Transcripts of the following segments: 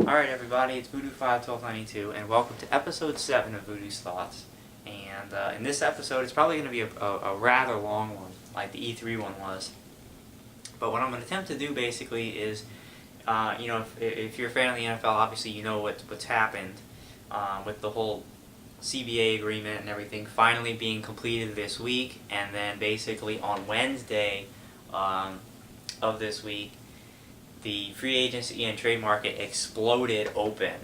Alright everybody, it's Voodoo51292 and welcome to episode 7 of Voodoo's Thoughts. And in this episode, it's probably going to be a rather long one, like the E3 one was. But what I'm going to attempt to do basically is, if you're a fan of the NFL, obviously you know what's happened with the whole CBA agreement and everything finally being completed this week. And then basically on Wednesday of this week, the free agency and trade market exploded open,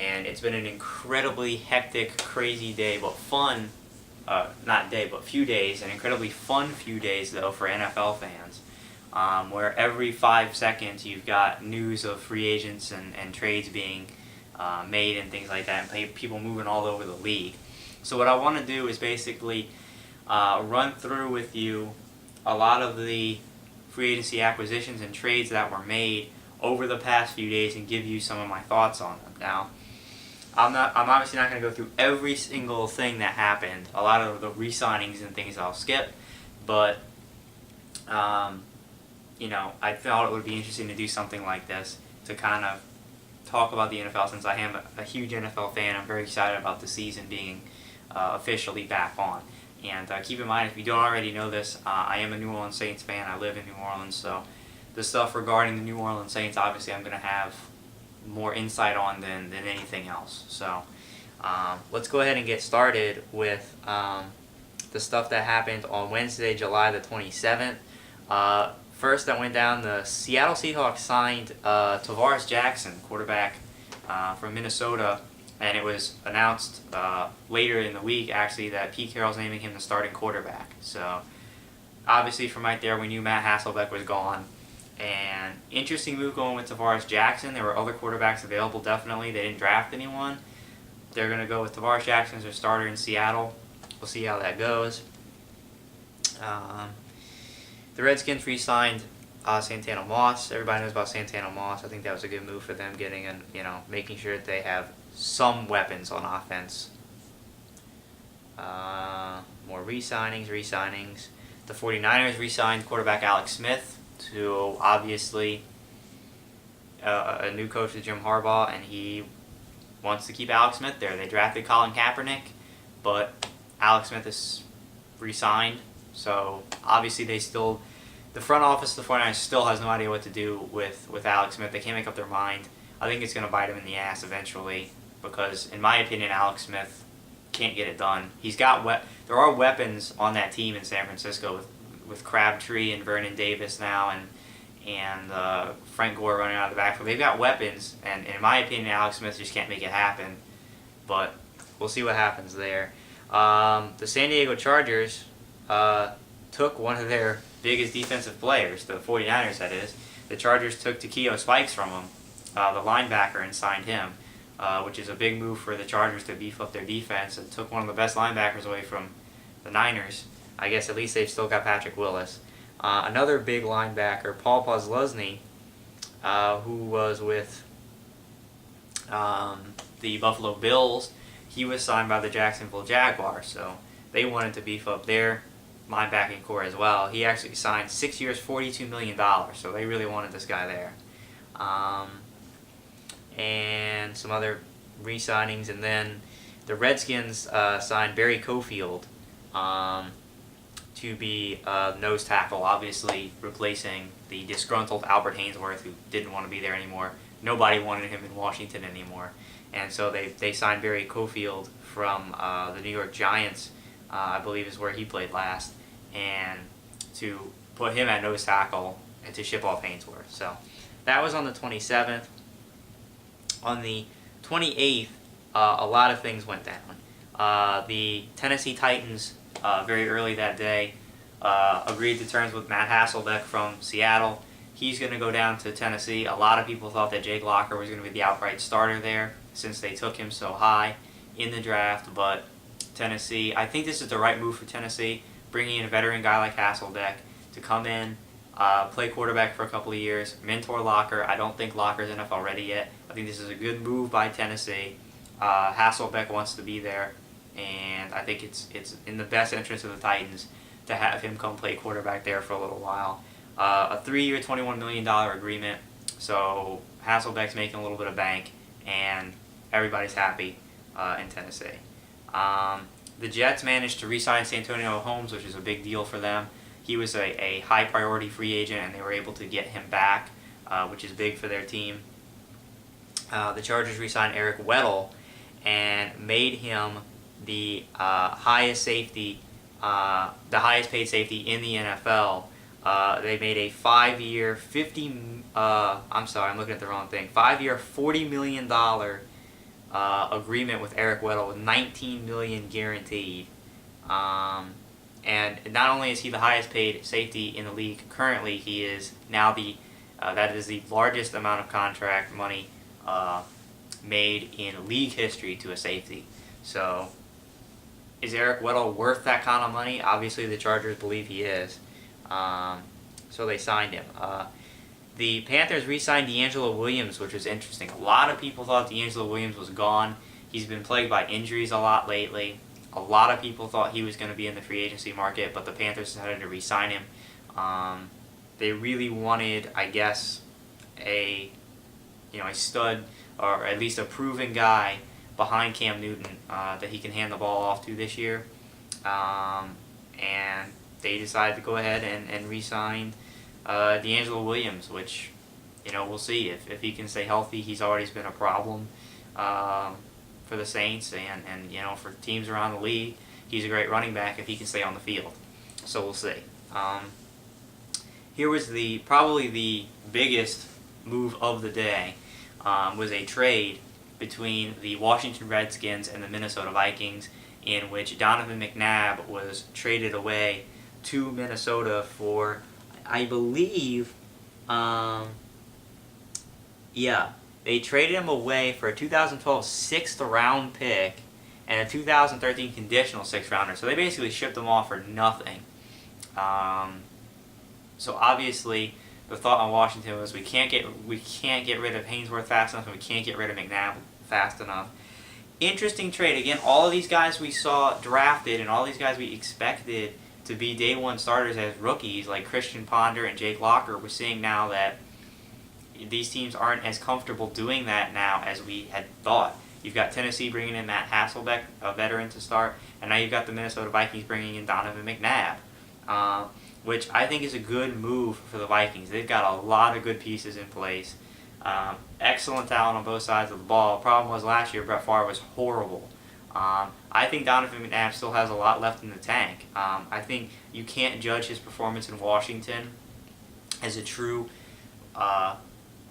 and it's been an incredibly hectic, crazy day, but fun, not day, but few days, an incredibly fun few days, though, for NFL fans, where every 5 seconds you've got news of free agents and trades being made and things like that, and people moving all over the league. So what I want to do is basically run through with you a lot of the free agency acquisitions and trades that were made over the past few days and give you some of my thoughts on them. Now, I'm obviously not going to go through every single thing that happened. A lot of the re-signings and things I'll skip, but I thought it would be interesting to do something like this to kind of talk about the NFL, since I am a huge NFL fan. I'm very excited about the season being officially back on. And keep in mind, if you don't already know this, I am a New Orleans Saints fan. I live in New Orleans, so the stuff regarding the New Orleans Saints, obviously, I'm going to have more insight on than anything else. So let's go ahead and get started with the stuff that happened on Wednesday, July the 27th. First that went down, the Seattle Seahawks signed Tavares Jackson, quarterback from Minnesota. And it was announced later in the week, actually, that Pete Carroll's naming him the starting quarterback. So, obviously, from right there, we knew Matt Hasselbeck was gone. And interesting move going with Tavares Jackson. There were other quarterbacks available, definitely. They didn't draft anyone. They're going to go with Tavares Jackson as their starter in Seattle. We'll see how that goes. The Redskins re-signed Santana Moss. Everybody knows about Santana Moss. I think that was a good move for them, making sure that they have some weapons on offense. More re-signings. The 49ers re-signed quarterback Alex Smith to, obviously, a new coach with Jim Harbaugh, and he wants to keep Alex Smith there. They drafted Colin Kaepernick, but Alex Smith is re-signed, so obviously the front office of the 49ers still has no idea what to do with Alex Smith. They can't make up their mind. I think it's going to bite him in the ass eventually, because, in my opinion, Alex Smith can't get it done. There are weapons on that team in San Francisco with Crabtree and Vernon Davis now, and Frank Gore running out of the backfield. They've got weapons, and in my opinion, Alex Smith just can't make it happen. But we'll see what happens there. The San Diego Chargers took one of their biggest defensive players, the 49ers, that is. The Chargers took Takeo Spikes from them, the linebacker, and signed him, which is a big move for the Chargers to beef up their defense. It took one of the best linebackers away from the Niners. I guess at least they've still got Patrick Willis. Another big linebacker, Paul Posluszny, who was with the Buffalo Bills, he was signed by the Jacksonville Jaguars, so they wanted to beef up their linebacking core as well. He actually signed 6 years, $42 million, so they really wanted this guy there. And some other re-signings, and then the Redskins signed Barry Cofield to be nose tackle, obviously replacing the disgruntled Albert Haynesworth, who didn't want to be there anymore. Nobody wanted him in Washington anymore, and so they signed Barry Cofield from the New York Giants, I believe is where he played last, and to put him at nose tackle and to ship off Haynesworth. So that was on the 27th. On the 28th, a lot of things went down. The Tennessee Titans, very early that day, agreed to terms with Matt Hasselbeck from Seattle. He's going to go down to Tennessee. A lot of people thought that Jake Locker was going to be the outright starter there, since they took him so high in the draft, but Tennessee, I think this is the right move for Tennessee, bringing in a veteran guy like Hasselbeck to come in, play quarterback for a couple of years, mentor Locker. I don't think Locker's NFL ready yet. I think this is a good move by Tennessee. Hasselbeck wants to be there, and I think it's in the best interest of the Titans to have him come play quarterback there for a little while. A 3-year, $21 million agreement, so Hasselbeck's making a little bit of bank, and everybody's happy in Tennessee. The Jets managed to re-sign Santonio Holmes, which is a big deal for them. He was a high priority free agent, and they were able to get him back, which is big for their team. The Chargers re-signed Eric Weddle and made him the highest paid safety in the NFL. They made a 5-year, $5-year, $40 million agreement with Eric Weddle with $19 million guaranteed. And not only is he the highest paid safety in the league currently, he is now that is the largest amount of contract money made in league history to a safety. So, is Eric Weddle worth that kind of money? Obviously, the Chargers believe he is. So they signed him. The Panthers re-signed D'Angelo Williams, which was interesting. A lot of people thought D'Angelo Williams was gone. He's been plagued by injuries a lot lately. A lot of people thought he was going to be in the free agency market, but the Panthers decided to re-sign him. They really wanted, I guess, a stud, or at least a proven guy behind Cam Newton that he can hand the ball off to this year. And they decided to go ahead and re-sign D'Angelo Williams, which, we'll see. If he can stay healthy, he's always been a problem for the Saints and for teams around the league. He's a great running back if he can stay on the field. So we'll see. Here was probably the biggest move of the day, was a trade between the Washington Redskins and the Minnesota Vikings, in which Donovan McNabb was traded away to Minnesota for, I believe, they traded him away for a 2012 6th-round pick and a 2013 conditional 6th-rounder. So they basically shipped him off for nothing. So obviously, the thought on Washington was we can't get rid of Haynesworth fast enough, and we can't get rid of McNabb fast enough. Interesting trade. Again, all of these guys we saw drafted and all these guys we expected to be day one starters as rookies, like Christian Ponder and Jake Locker, we're seeing now that these teams aren't as comfortable doing that now as we had thought. You've got Tennessee bringing in Matt Hasselbeck, a veteran, to start, and now you've got the Minnesota Vikings bringing in Donovan McNabb, which I think is a good move for the Vikings. They've got a lot of good pieces in place. Excellent talent on both sides of the ball. Problem was last year Brett Favre was horrible. I think Donovan McNabb still has a lot left in the tank. I think you can't judge his performance in Washington as a true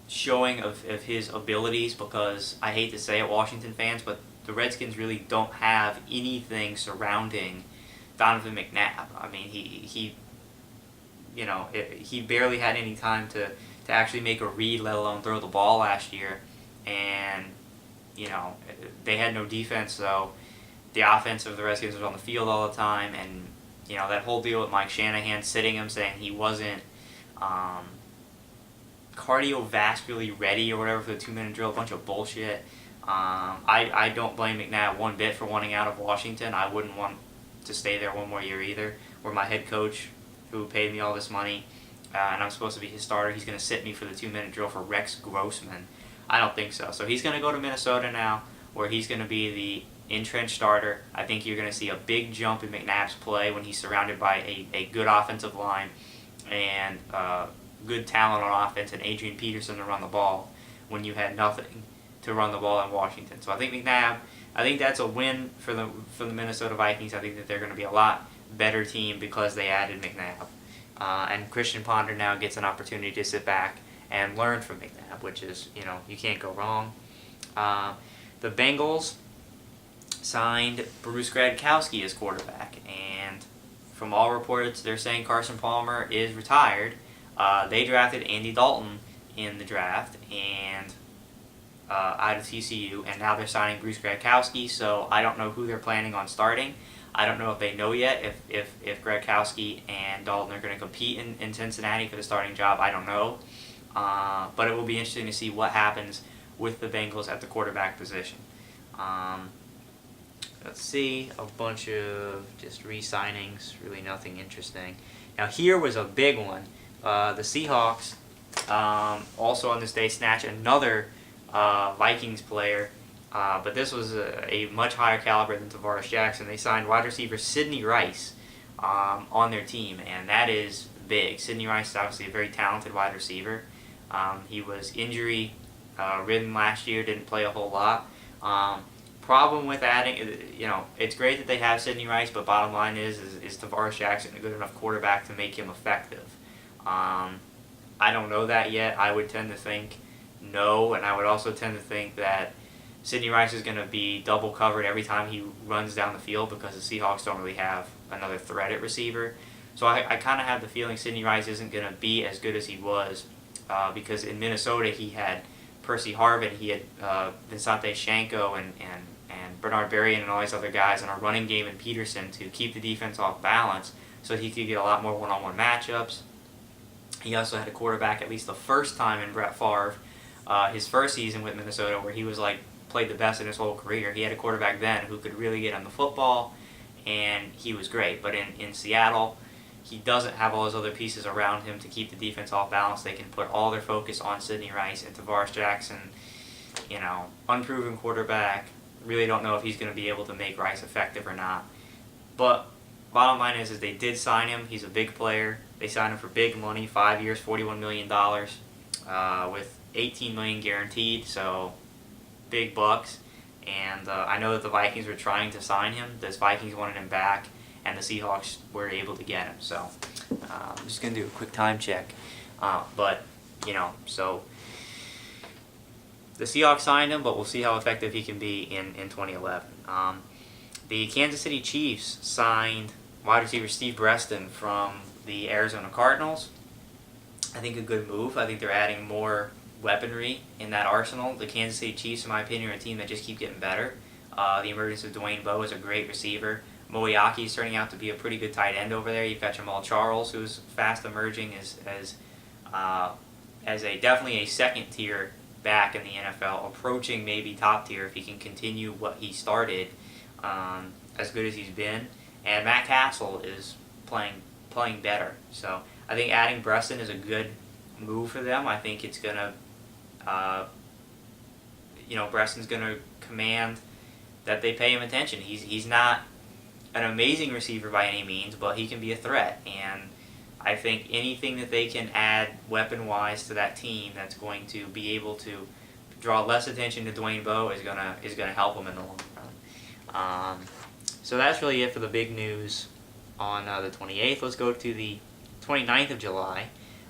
showing of his abilities, because I hate to say it, Washington fans, but the Redskins really don't have anything surrounding Donovan McNabb. I mean, he barely had any time to actually make a read, let alone throw the ball last year. And, they had no defense, so the offense of the Redskins was on the field all the time. And, that whole deal with Mike Shanahan sitting him, saying he wasn't cardiovascularly ready or whatever for the 2-minute drill, a bunch of bullshit. I don't blame McNabb one bit for wanting out of Washington. I wouldn't want to stay there one more year either, where my head coach, who paid me all this money, and I'm supposed to be his starter, he's going to sit me for the 2-minute drill for Rex Grossman. I don't think so. So he's going to go to Minnesota now, where he's going to be the entrenched starter. I think you're going to see a big jump in McNabb's play when he's surrounded by a good offensive line and good talent on offense and Adrian Peterson to run the ball when you had nothing to run the ball in Washington. So I think that's a win for the Minnesota Vikings. I think that they're going to be a lot better team because they added McNabb. And Christian Ponder now gets an opportunity to sit back and learn from McNabb, which is, you can't go wrong. The Bengals signed Bruce Gradkowski as quarterback, and from all reports, they're saying Carson Palmer is retired. They drafted Andy Dalton in the draft, and out of TCU, and now they're signing Bruce Gradkowski, so I don't know who they're planning on starting. I don't know if they know yet if Gradkowski and Dalton are going to compete in Cincinnati for the starting job. I don't know. But it will be interesting to see what happens with the Bengals at the quarterback position. Let's see, a bunch of just re-signings, really nothing interesting. Now here was a big one. The Seahawks also on this day snatched another Vikings player, but this was a much higher caliber than Tavares Jackson. They signed wide receiver Sidney Rice on their team, and that is big. Sidney Rice is obviously a very talented wide receiver. He was injury ridden last year, didn't play a whole lot. Problem with adding, it's great that they have Sidney Rice, but bottom line is Tavares Jackson a good enough quarterback to make him effective? I don't know that yet. I would tend to think no, and I would also tend to think that Sidney Rice is going to be double covered every time he runs down the field because the Seahawks don't really have another threat at receiver. So I kind of have the feeling Sidney Rice isn't going to be as good as he was because in Minnesota he had Percy Harvin, he had Vincente Shanko and Bernard Berrien and all these other guys in our running game and Peterson to keep the defense off balance so he could get a lot more one-on-one matchups. He also had a quarterback at least the first time in Brett Favre, his first season with Minnesota, where he was played the best in his whole career. He had a quarterback then who could really get on the football, and he was great. But in Seattle, he doesn't have all those other pieces around him to keep the defense off balance. They can put all their focus on Sidney Rice and Tavares Jackson, unproven quarterback. Really don't know if he's going to be able to make Rice effective or not. But bottom line is they did sign him. He's a big player. They signed him for big money, 5 years, $41 million, with $18 million guaranteed, so big bucks. And I know that the Vikings were trying to sign him. The Vikings wanted him back, and the Seahawks were able to get him. So I'm just going to do a quick time check. So the Seahawks signed him, but we'll see how effective he can be in 2011. The Kansas City Chiefs signed wide receiver Steve Breaston from the Arizona Cardinals. I think a good move. I think they're adding more weaponry in that arsenal. The Kansas City Chiefs, in my opinion, are a team that just keep getting better. The emergence of Dwayne Bowe is a great receiver. Moeaki is turning out to be a pretty good tight end over there. You've got Jamal Charles, who's fast emerging as definitely a second tier back in the NFL, approaching maybe top tier if he can continue what he started as good as he's been. And Matt Castle is playing better. So I think adding Breaston is a good move for them. I think it's going to, Breaston's going to command that they pay him attention. He's not an amazing receiver by any means, but he can be a threat. And I think anything that they can add weapon-wise to that team that's going to be able to draw less attention to Dwayne Bowe is gonna help them in the long run. So that's really it for the big news on the 28th. Let's go to the 29th of July.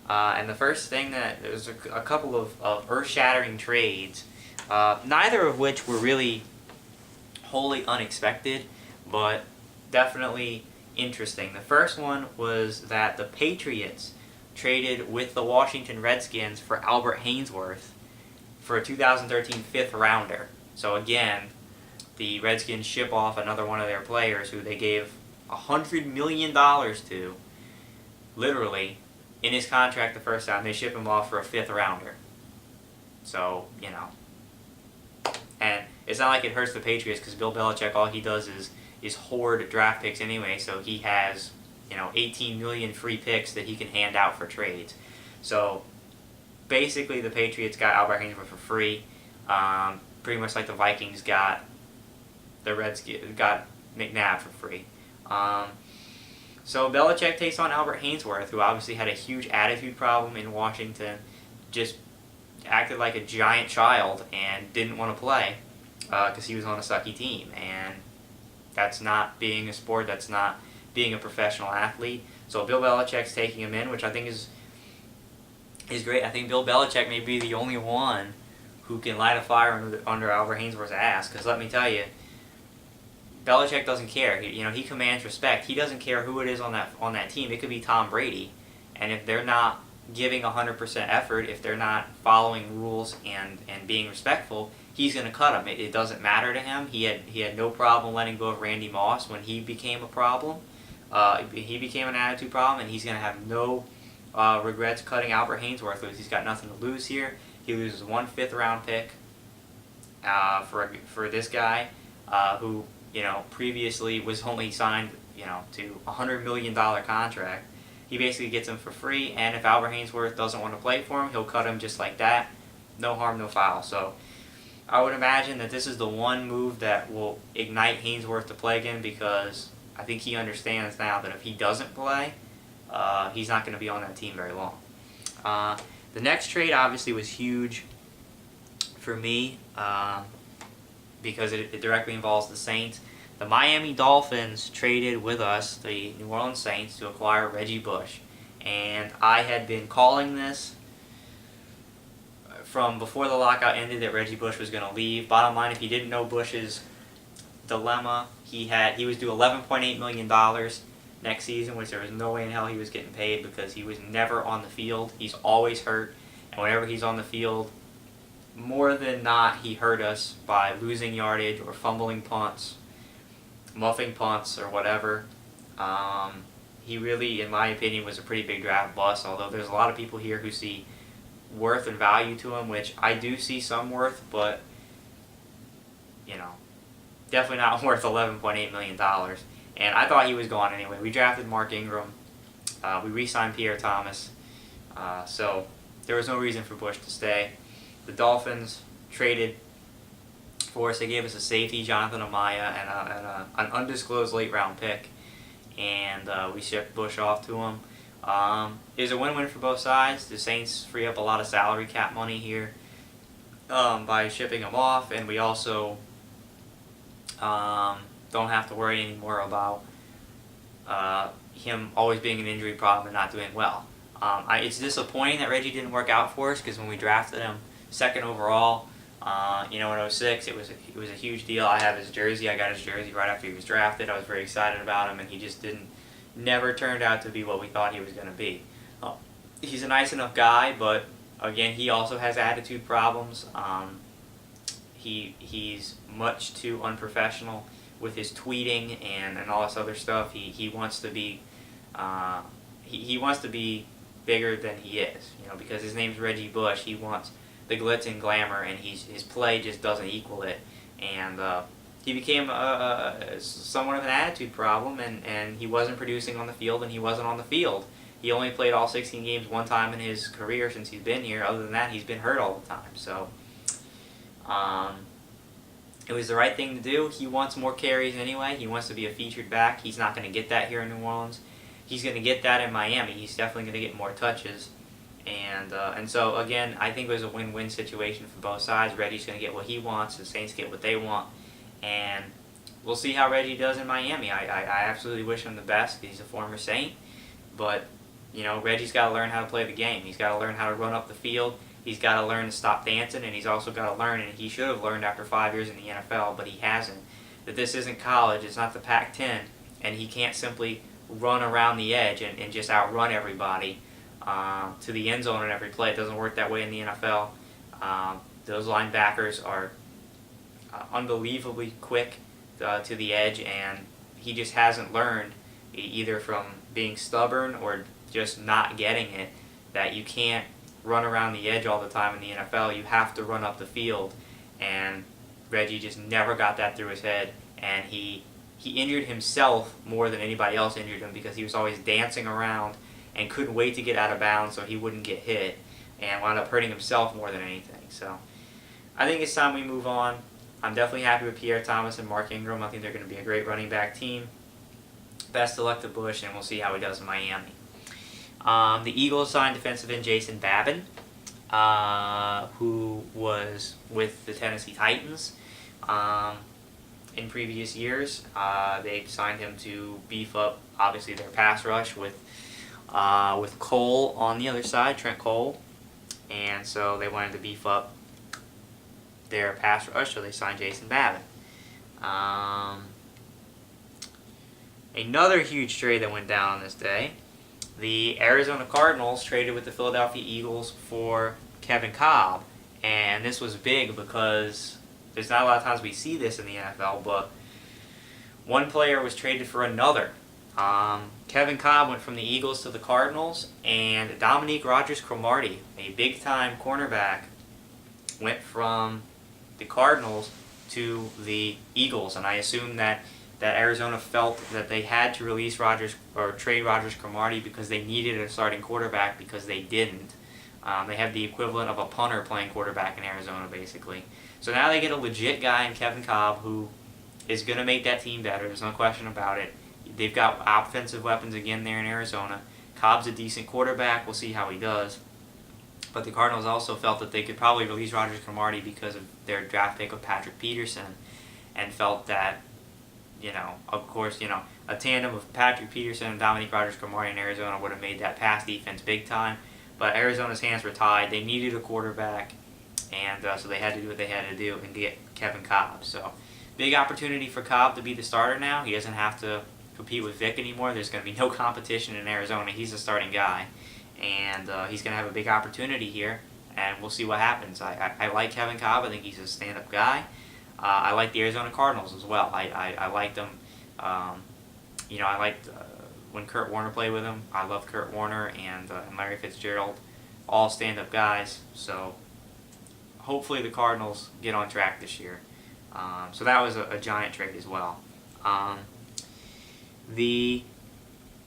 And the first thing there's a couple of earth-shattering trades, neither of which were really wholly unexpected, but definitely interesting. The first one was that the Patriots traded with the Washington Redskins for Albert Haynesworth for a 2013 fifth rounder. So again, the Redskins ship off another one of their players who they gave $100 million to, literally, in his contract the first time. They ship him off for a fifth rounder. So, and it's not like it hurts the Patriots because Bill Belichick, all he does is hoard draft picks anyway, so he has 18 million free picks that he can hand out for trades. So basically the Patriots got Albert Haynesworth for free, pretty much like the Vikings got McNabb for free. So Belichick takes on Albert Haynesworth, who obviously had a huge attitude problem in Washington, just acted like a giant child and didn't want to play because he was on a sucky team. And that's not being a sport, that's not being a professional athlete. So Bill Belichick's taking him in, which I think is great. I think Bill Belichick may be the only one who can light a fire under Albert Haynesworth's ass, because let me tell you, Belichick doesn't care. He commands respect. He doesn't care who it is on that team. It could be Tom Brady, and if they're not giving 100% effort, if they're not following rules and being respectful, he's going to cut them. It doesn't matter to him. He had no problem letting go of Randy Moss when he became a problem. He became an attitude problem, and he's going to have no regrets cutting Albert Haynesworth loose. He's got nothing to lose here. He loses one fifth-round pick for this guy who previously was only signed to a $100 million contract. he basically gets him for free, and if Albert Haynesworth doesn't want to play for him, he'll cut him just like that. No harm, no foul. So I would imagine that this is the one move that will ignite Haynesworth to play again, because I think he understands now that if he doesn't play, he's not going to be on that team very long. The next trade obviously was huge for me because it directly involves the Saints. The Miami Dolphins traded with us, the New Orleans Saints, to acquire Reggie Bush. And I had been calling this from before the lockout ended that Reggie Bush was going to leave. Bottom line, if you didn't know Bush's dilemma, he was due $11.8 million next season, which there was no way in hell he was getting paid because he was never on the field. He's always hurt, and whenever he's on the field, more than not, he hurt us by losing yardage or fumbling punts, muffing punts, or whatever. He really, in my opinion, was a pretty big draft bust, although there's a lot of people here who see worth and value to him, which I do see some worth, but, you know, definitely not worth $11.8 million. And I thought he was gone anyway. We drafted Mark Ingram. We re-signed Pierre Thomas. So there was no reason for Bush to stay. The Dolphins traded for us. They gave us a safety, Jonathan Amaya, and an undisclosed late-round pick. And we shipped Bush off to him. It was a win-win for both sides. The Saints free up a lot of salary cap money here by shipping him off, and we also don't have to worry anymore about him always being an injury problem and not doing well. It's disappointing that Reggie didn't work out for us, because when we drafted him second overall, in 06, it was a huge deal. I have his jersey. I got his jersey right after he was drafted. I was very excited about him, and he just never turned out to be what we thought he was going to be. He's a nice enough guy, but again, he also has attitude problems. He's much too unprofessional with his tweeting and all this other stuff. He wants to be he wants to be bigger than he is, because his name's Reggie Bush. He wants the glitz and glamour, and his play just doesn't equal it. And he became somewhat of an attitude problem, and he wasn't producing on the field, and he wasn't on the field. He only played all 16 games one time in his career since he's been here. Other than that, he's been hurt all the time. So it was the right thing to do. He wants more carries anyway. He wants to be a featured back. He's not going to get that here in New Orleans. He's going to get that in Miami. He's definitely going to get more touches. And so, again, I think it was a win-win situation for both sides. Reggie's going to get what he wants. The Saints get what they want. And we'll see how Reggie does in Miami. I absolutely wish him the best. He's a former Saint. But, Reggie's got to learn how to play the game. He's got to learn how to run up the field. He's got to learn to stop dancing. And he's also got to learn, and he should have learned after 5 years in the NFL, but he hasn't, that this isn't college. It's not the Pac-10. And he can't simply run around the edge and just outrun everybody to the end zone on every play. It doesn't work that way in the NFL. Those linebackers are unbelievably quick to the edge, and he just hasn't learned, either from being stubborn or just not getting it, that you can't run around the edge all the time in the NFL. You have to run up the field, and Reggie just never got that through his head, and he injured himself more than anybody else injured him, because he was always dancing around and couldn't wait to get out of bounds so he wouldn't get hit, and wound up hurting himself more than anything. So I think it's time we move on. I'm definitely happy with Pierre Thomas and Mark Ingram. I think they're going to be a great running back team. Best of luck to Bush, and we'll see how he does in Miami. The Eagles signed defensive end Jason Babin, who was with the Tennessee Titans in previous years. They signed him to beef up, obviously, their pass rush with Cole on the other side, Trent Cole. And so they wanted to beef up their pass rush, so they signed Jason Babin. Another huge trade that went down on this day. The Arizona Cardinals traded with the Philadelphia Eagles for Kevin Cobb. And this was big because there's not a lot of times we see this in the NFL, but one player was traded for another. Kevin Cobb went from the Eagles to the Cardinals, and Dominique Rodgers-Cromartie, a big-time cornerback, went from the Cardinals to the Eagles. And I assume that that Arizona felt that they had to release Rogers or trade Rogers Cromartie because they needed a starting quarterback because they didn't. They have the equivalent of a punter playing quarterback in Arizona, basically. So now they get a legit guy in Kevin Cobb who is going to make that team better. There's no question about it. They've got offensive weapons again there in Arizona. Cobb's a decent quarterback. We'll see how he does. But the Cardinals also felt that they could probably release Rogers Cromartie because of their draft pick of Patrick Peterson, and felt that, of course, a tandem of Patrick Peterson and Dominique Rogers Cromartie in Arizona would have made that pass defense big time. But Arizona's hands were tied. They needed a quarterback, and so they had to do what they had to do and get Kevin Cobb. So big opportunity for Cobb to be the starter now. He doesn't have to compete with Vic anymore. There's going to be no competition in Arizona. He's the starting guy, and he's going to have a big opportunity here, and we'll see what happens. I like Kevin Cobb. I think he's a stand-up guy. I like the Arizona Cardinals as well. I liked them. I liked when Kurt Warner played with him. I love Kurt Warner and Larry Fitzgerald, all stand-up guys. So hopefully the Cardinals get on track this year. So that was a giant trade as well. The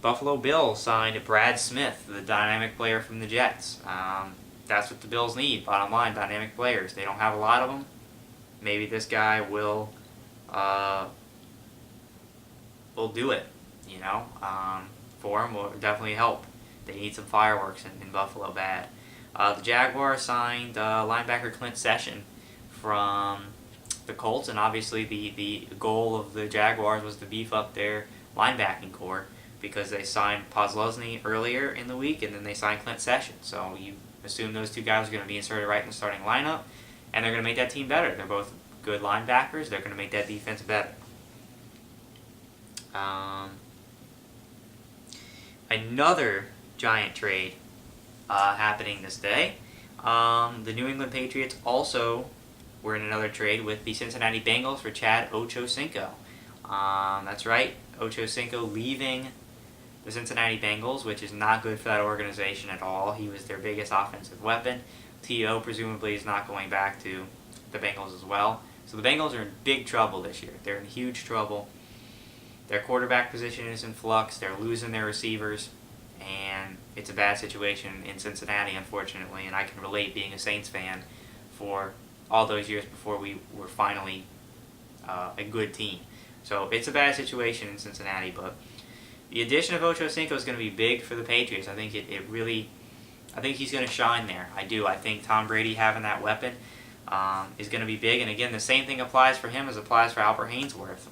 Buffalo Bills signed Brad Smith, the dynamic player from the Jets. That's what the Bills need, bottom line, dynamic players. They don't have a lot of them. Maybe this guy will do it, for them. Will definitely help. They need some fireworks in Buffalo bad. The Jaguars signed linebacker Clint Session from the Colts, and obviously the goal of the Jaguars was to beef up their linebacking core because they signed Posluszny earlier in the week, and then they signed Clint Session. So you assume those two guys are going to be inserted right in the starting lineup, and they're going to make that team better. They're both good linebackers. They're going to make that defense better. Another giant trade happening this day. The New England Patriots also were in another trade with the Cincinnati Bengals for Chad Ochocinco. That's right, Ochocinco leaving the Cincinnati Bengals, which is not good for that organization at all. He was their biggest offensive weapon. T.O. presumably is not going back to the Bengals as well. So the Bengals are in big trouble this year. They're in huge trouble. Their quarterback position is in flux. They're losing their receivers, and it's a bad situation in Cincinnati, unfortunately. And I can relate, being a Saints fan for all those years before we were finally a good team. So it's a bad situation in Cincinnati, but the addition of Ochocinco is going to be big for the Patriots. I think I think he's going to shine there. I do. I think Tom Brady having that weapon is going to be big. And again, the same thing applies for him as applies for Albert Haynesworth.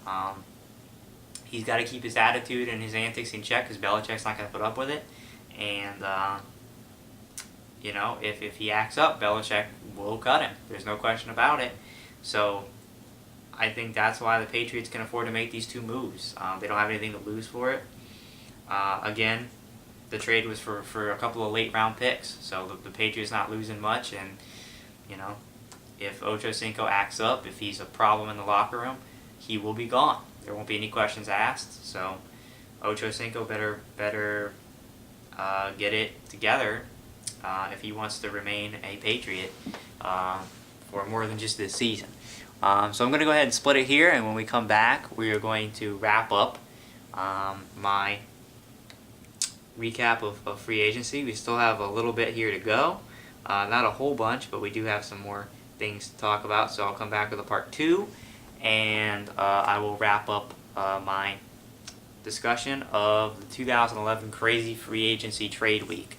He's got to keep his attitude and his antics in check because Belichick's not going to put up with it. And, if he acts up, Belichick will cut him. There's no question about it. So I think that's why the Patriots can afford to make these two moves. They don't have anything to lose for it. Again, the trade was for a couple of late-round picks. So the Patriots not losing much. And, if Ochocinco acts up, if he's a problem in the locker room, he will be gone. There won't be any questions asked. So Ochocinco better get it together if he wants to remain a Patriot for more than just this season. So I'm going to go ahead and split it here, and when we come back, we are going to wrap up my recap of free agency. We still have a little bit here to go. Not a whole bunch, but we do have some more things to talk about, so I'll come back with a part 2, and I will wrap up my discussion of the 2011 crazy free agency trade week.